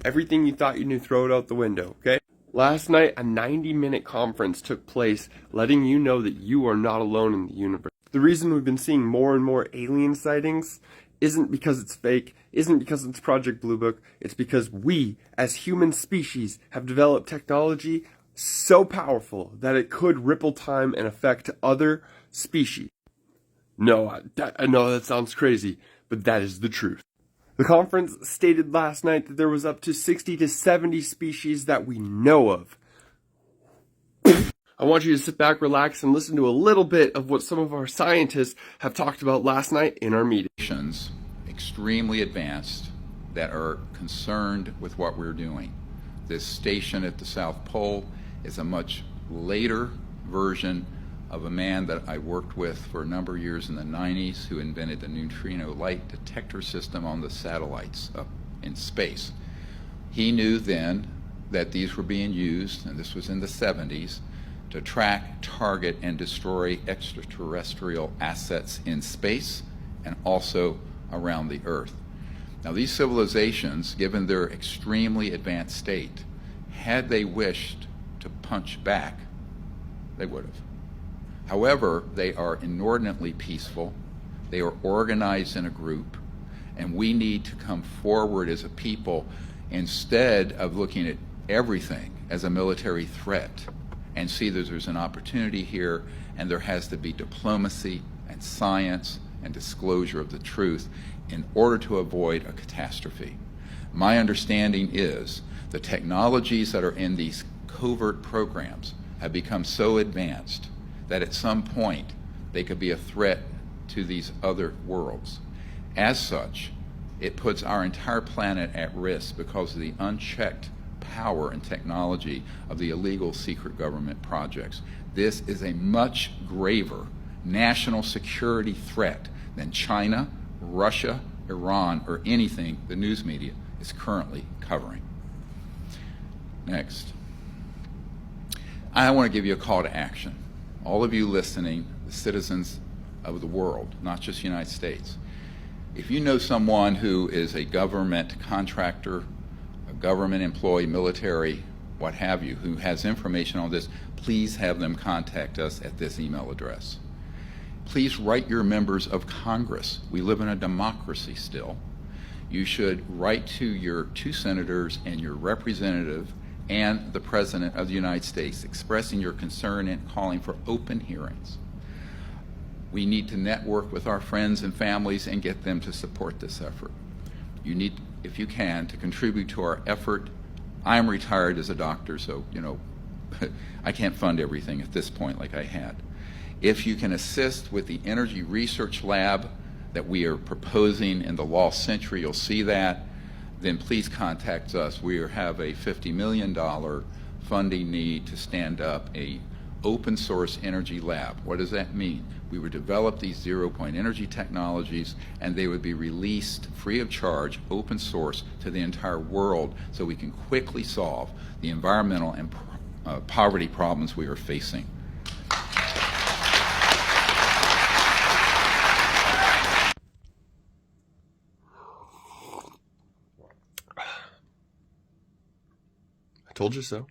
Everything you thought you knew, throw it out the window, okay? Last night, a 90-minute conference took place, letting you know that you are not alone in the universe. The reason we've been seeing more and more alien sightings isn't because it's fake, isn't because it's Project Blue Book, it's because we, as human species, have developed technology so powerful that it could ripple time and affect other species. No, I know that sounds crazy, but that is the truth. The conference stated last night that there was up to 60 to 70 species that we know of. I want you to sit back, relax, and listen to a little bit of what some of our scientists have talked about last night in our meeting. Extremely advanced that are concerned with what we're doing. This station at the South Pole is a much later version of a man that I worked with for a number of years in the 90s who invented the neutrino light detector system on the satellites up in space. He knew then that these were being used, and this was in the 70s, to track, target, and destroy extraterrestrial assets in space and also around the Earth. Now, these civilizations, given their extremely advanced state, had they wished to punch back, they would have. However, they are inordinately peaceful, they are organized in a group, and we need to come forward as a people instead of looking at everything as a military threat and see that there's an opportunity here and there has to be diplomacy and science and disclosure of the truth in order to avoid a catastrophe. My understanding is the technologies that are in these covert programs have become so advanced that at some point they could be a threat to these other worlds. As such, it puts our entire planet at risk because of the unchecked power and technology of the illegal secret government projects. This is a much graver national security threat than China, Russia, Iran, or anything the news media is currently covering. Next. I want to give you a call to action. All of you listening, the citizens of the world, not just the United States. If you know someone who is a government contractor, a government employee, military, what have you, who has information on this, please have them contact us at this email address. Please write your members of Congress. We live in a democracy still. You should write to your 2 senators and your representative and the President of the United States expressing your concern and calling for open hearings. We need to network with our friends and families and get them to support this effort. You need, if you can, to contribute to our effort. I am retired as a doctor, so, I can't fund everything at this point like I had. If you can assist with the Energy Research Lab that we are proposing in the Lost Century, you'll see that, then please contact us. We have a $50 million funding need to stand up a open source energy lab. What does that mean? We would develop these zero-point energy technologies and they would be released free of charge, open source, to the entire world so we can quickly solve the environmental and poverty problems we are facing. I told you so.